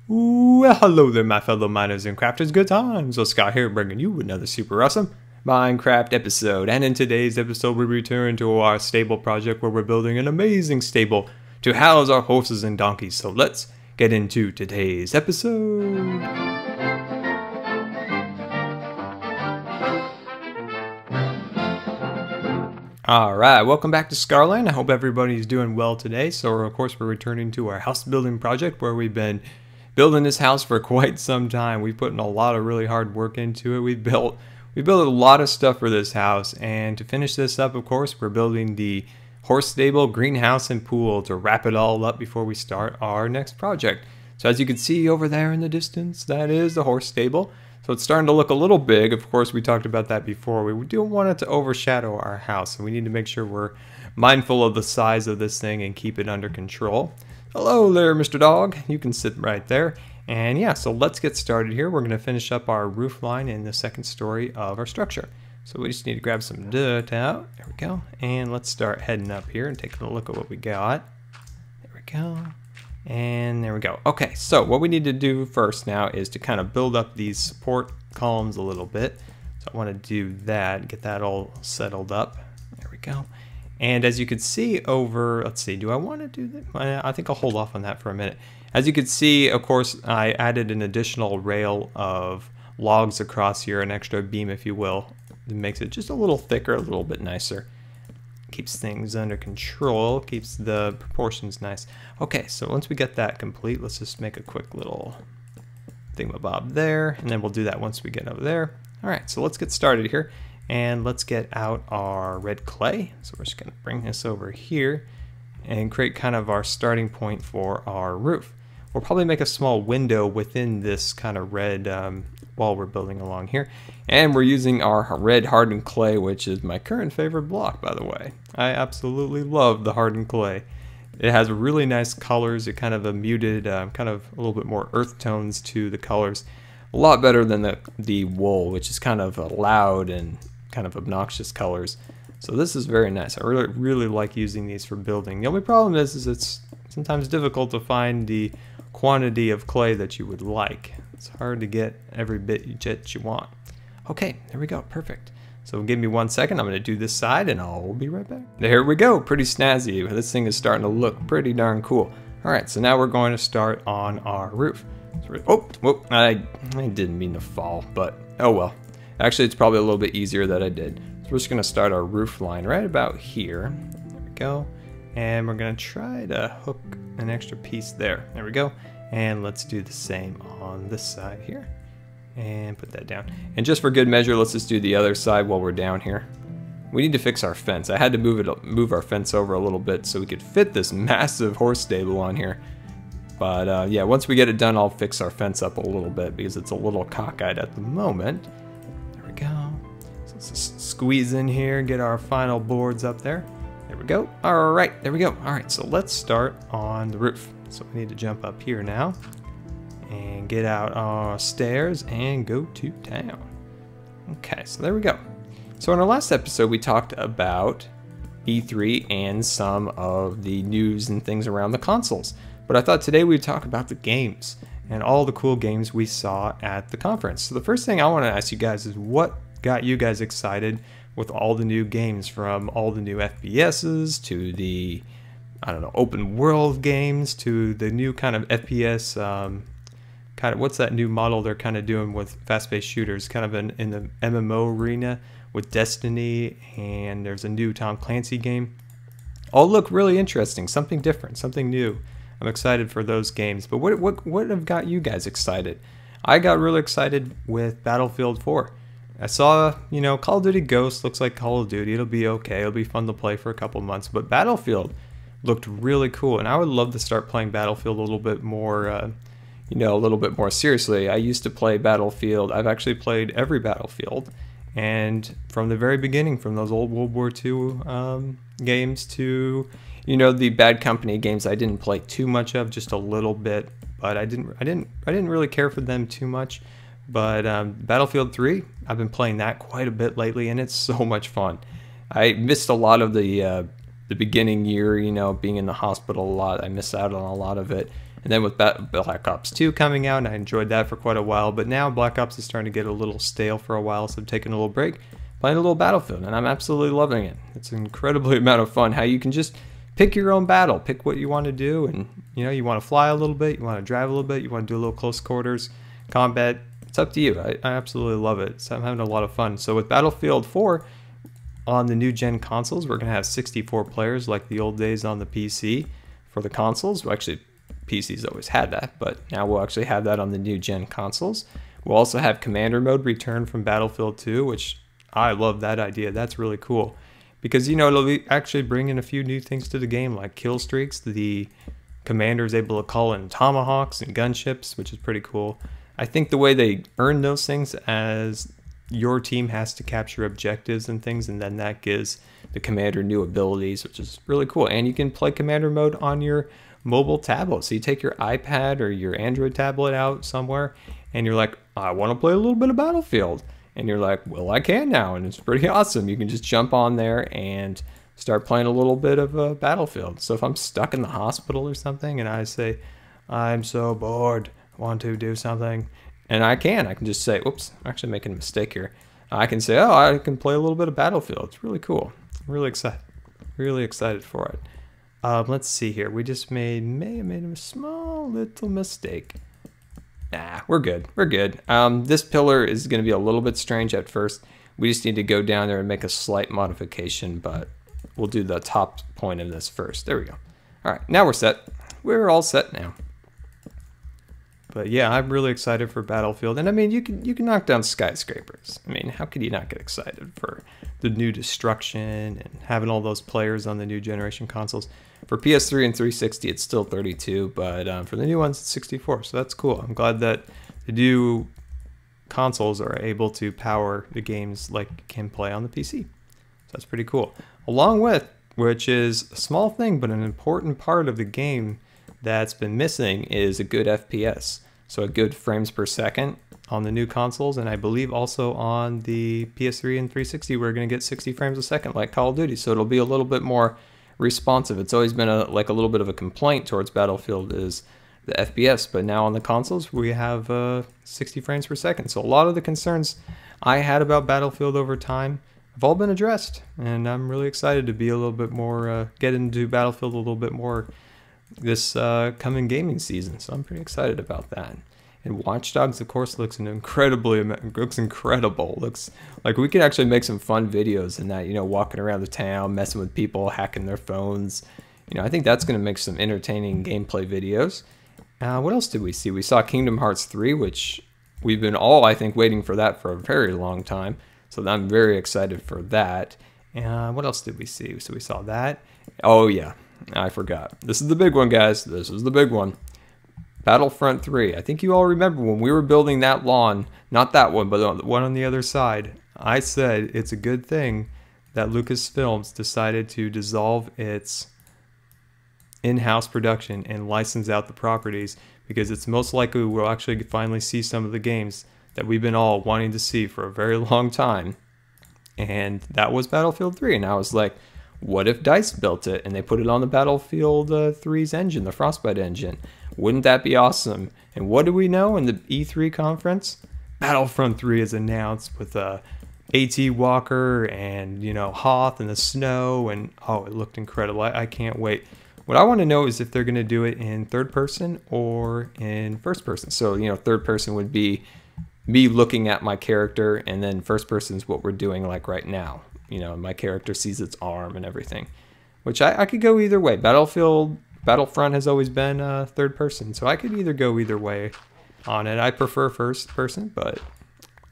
Well, hello there, my fellow miners and crafters. Good times. So Scott here, bringing you another super awesome Minecraft episode. And in today's episode, we return to our stable project where we're building an amazing stable to house our horses and donkeys. So let's get into today's episode. Alright, welcome back to Scarland. I hope everybody's doing well today. So of course we're returning to our house building project where we've been building this house for quite some time. We've put in a lot of really hard work into it. We built a lot of stuff for this house, and to finish this up, of course, we're building the horse stable, greenhouse, and pool to wrap it all up before we start our next project. So as you can see over there in the distance, that is the horse stable. So it's starting to look a little big. Of course, we talked about that before. We don't want it to overshadow our house, so we need to make sure we're mindful of the size of this thing and keep it under control. Hello there, Mr. Dog. You can sit right there. And yeah, so let's get started here. We're going to finish up our roof line in the second story of our structure. So we just need to grab some dirt out. There we go. And let's start heading up here and taking a look at what we got. There we go. And there we go. Okay, so what we need to do first now is to kind of build up these support columns a little bit. So I want to do that, get that all settled up. There we go. And as you can see over, let's see, do I want to do that? I think I'll hold off on that for a minute. As you can see, of course, I added an additional rail of logs across here, an extra beam, if you will. It makes it just a little thicker, a little bit nicer. Keeps things under control, keeps the proportions nice. Okay, so once we get that complete, let's just make a quick little thingamabob there, and then we'll do that once we get over there. All right, so let's get started here. And let's get out our red clay. So we're just going to bring this over here and create kind of our starting point for our roof. We'll probably make a small window within this kind of red wall we're building along here. And we're using our red hardened clay, which is my current favorite block, by the way. I absolutely love the hardened clay. It has really nice colors. It kind of a muted, kind of a little bit more earth tones to the colors. A lot better than the wool, which is kind of loud and kind of obnoxious colors. So this is very nice. I really like using these for building. The only problem is it's sometimes difficult to find the quantity of clay that you would like. It's hard to get every bit that you want. Okay, there we go, perfect. So give me 1 second, I'm gonna do this side and I'll be right back. There we go, pretty snazzy. This thing is starting to look pretty darn cool. All right, so now we're going to start on our roof. So whoop, I didn't mean to fall, but oh well. Actually, it's probably a little bit easier that I did. So we're just going to start our roof line right about here. There we go. And we're going to try to hook an extra piece there. There we go. And let's do the same on this side here. And put that down. And just for good measure, let's just do the other side while we're down here. We need to fix our fence. I had to move our fence over a little bit so we could fit this massive horse stable on here. But yeah, once we get it done, I'll fix our fence up a little bit because it's a little cockeyed at the moment. Go. So let's just squeeze in here, get our final boards up there. There we go. All right, there we go. All right, so let's start on the roof. So we need to jump up here now and get out our stairs and go to town. Okay, so there we go. So in our last episode, we talked about E3 and some of the news and things around the consoles. But I thought today we'd talk about the games and all the cool games we saw at the conference. So the first thing I want to ask you guys is what got you guys excited with all the new games, from all the new FPSs to the, I don't know, open world games to the new kind of FPS, kind of, what's that new model they're kind of doing with fast-paced shooters, kind of in the MMO arena with Destiny, and there's a new Tom Clancy game. All look really interesting, something different, something new. I'm excited for those games, but what have got you guys excited? I got really excited with Battlefield 4. I saw, you know, Call of Duty Ghosts looks like Call of Duty. It'll be okay. It'll be fun to play for a couple months, but Battlefield looked really cool, and I would love to start playing Battlefield a little bit more, you know, a little bit more seriously. I used to play Battlefield. I've actually played every Battlefield, and from the very beginning, from those old World War II games to, you know, the Bad Company games, I didn't play too much of, just a little bit, but I didn't really care for them too much. But Battlefield 3, I've been playing that quite a bit lately, and it's so much fun. I missed a lot of the beginning year, you know, being in the hospital a lot. I missed out on a lot of it. And then with Black Ops 2 coming out, I enjoyed that for quite a while, but now Black Ops is starting to get a little stale for a while, so I'm taking a little break, playing a little Battlefield, and I'm absolutely loving it. It's an incredibly amount of fun how you can just pick your own battle, pick what you want to do, and you want to fly a little bit, you want to drive a little bit, you want to do a little close quarters combat. It's up to you. I absolutely love it. So I'm having a lot of fun. So with Battlefield 4 on the new gen consoles, we're going to have 64 players like the old days on the PC for the consoles. Well, actually, PC's always had that, but now we'll actually have that on the new gen consoles. We'll also have Commander mode return from Battlefield 2, which I love that idea. That's really cool because, it'll be actually bringing a few new things to the game, like kill streaks. The Commander is able to call in tomahawks and gunships, which is pretty cool. I think the way they earn those things as your team has to capture objectives and things, and then that gives the Commander new abilities, which is really cool. And you can play Commander mode on your mobile tablet. So you take your iPad or your Android tablet out somewhere, and you're like, I want to play a little bit of Battlefield. And you're like, well, I can now, and it's pretty awesome. You can just jump on there and start playing a little bit of Battlefield. So if I'm stuck in the hospital or something, and I say, I'm so bored, want to do something, and I can just say, oops, I'm actually making a mistake here. I can say, oh, I can play a little bit of Battlefield. It's really cool. I'm really excited for it. Let's see here. We just may have made a small little mistake. Nah, we're good. We're good. This pillar is going to be a little bit strange at first. We just need to go down there and make a slight modification, but we'll do the top point of this first. There we go. All right, now we're set. We're all set now. But yeah, I'm really excited for Battlefield. And I mean, you can knock down skyscrapers. I mean, how could you not get excited for the new destruction and having all those players on the new generation consoles? For PS3 and 360, it's still 32, but for the new ones, it's 64. So that's cool. I'm glad that the new consoles are able to power the games like you can play on the PC. So that's pretty cool. Along with, which is a small thing, but an important part of the game that's been missing, is a good FPS. So a good frames per second on the new consoles, and I believe also on the PS3 and 360 we're going to get 60 frames a second like Call of Duty, so it'll be a little bit more responsive. It's always been a little bit of a complaint towards Battlefield is the FPS, but now on the consoles we have 60 frames per second. So a lot of the concerns I had about Battlefield over time have all been addressed, and I'm really excited to be a little bit more, get into Battlefield a little bit more this coming gaming season, so I'm pretty excited about that. And Watch Dogs, of course, looks incredible. Looks like we could actually make some fun videos in that, walking around the town, messing with people, hacking their phones. I think that's going to make some entertaining gameplay videos. What else did we see? We saw Kingdom Hearts 3, which we've been all, I think, waiting for that for a very long time. So I'm very excited for that. What else did we see? So we saw that. Oh, yeah. I forgot. This is the big one, guys. This is the big one. Battlefront 3. I think you all remember when we were building that lawn, not that one, but the one on the other side, I said it's a good thing that Lucasfilms decided to dissolve its in-house production and license out the properties, because it's most likely we'll actually finally see some of the games that we've been all wanting to see for a very long time. And that was Battlefield 3. And I was like, what if DICE built it and they put it on the Battlefield 3's engine, the Frostbite engine? Wouldn't that be awesome? And what do we know in the E3 conference? Battlefront 3 is announced with AT Walker and, Hoth in the snow, and oh, it looked incredible. I can't wait. What I want to know is if they're going to do it in third person or in first person. So, third person would be me looking at my character, and then first person is what we're doing like right now. My character sees its arm and everything, which I could go either way. Battlefront has always been third person, so I could either go either way on it. I prefer first person, but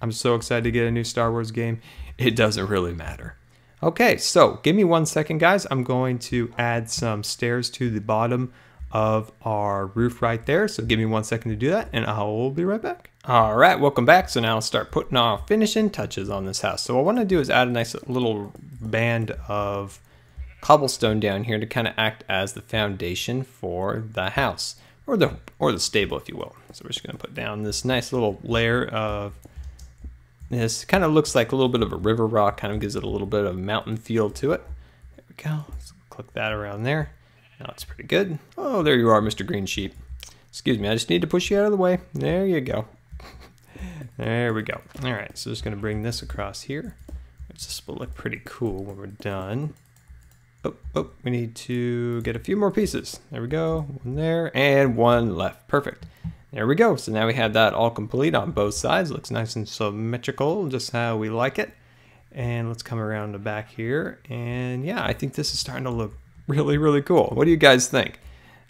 I'm so excited to get a new Star Wars game. It doesn't really matter. Okay, so give me 1 second, guys. I'm going to add some stairs to the bottom of our roof right there. So give me 1 second to do that, and I'll be right back. All right, welcome back. So now I'll start putting our finishing touches on this house. So what I want to do is add a nice little band of cobblestone down here to kind of act as the foundation for the house, or the stable, if you will. So we're just going to put down this nice little layer of this. Kind of looks like a little bit of a river rock, kind of gives it a little bit of a mountain feel to it. There we go. Let's click that around there. Now it's pretty good. Oh, there you are, Mr. Green Sheep. Excuse me, I just need to push you out of the way. There you go. There we go. All right, so just gonna bring this across here. This will look pretty cool when we're done. Oh, we need to get a few more pieces. There we go, one there, and one left. Perfect. There we go. So now we have that all complete on both sides. Looks nice and symmetrical, just how we like it. And let's come around the back here. And yeah, I think this is starting to look really, really cool. What do you guys think?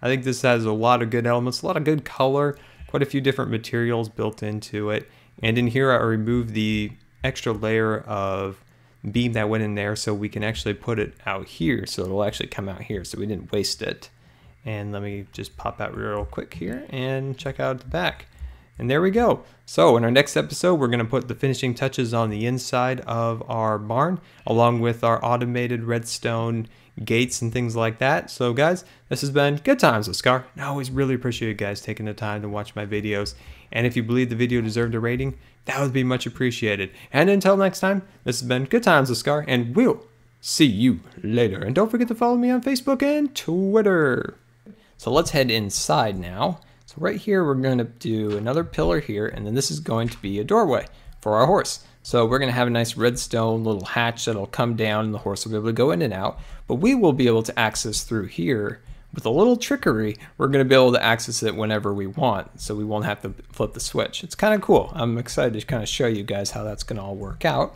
I think this has a lot of good elements, a lot of good color, quite a few different materials built into it. And in here, I removed the extra layer of beam that went in there so we can actually put it out here, so it'll actually come out here, so we didn't waste it. And let me just pop out real quick here and check out the back. And there we go. So in our next episode, we're going to put the finishing touches on the inside of our barn, along with our automated redstone gates and things like that. So guys, this has been Good Times with Scar. I always really appreciate you guys taking the time to watch my videos. And if you believe the video deserved a rating, that would be much appreciated. And until next time, this has been Good Times with Scar, and we'll see you later. And don't forget to follow me on Facebook and Twitter. So let's head inside now. So right here, we're going to do another pillar here, and then this is going to be a doorway for our horse. So we're going to have a nice redstone little hatch that'll come down, and the horse will be able to go in and out. But we will be able to access through here. With a little trickery, we're going to be able to access it whenever we want, so we won't have to flip the switch. It's kind of cool. I'm excited to kind of show you guys how that's going to all work out.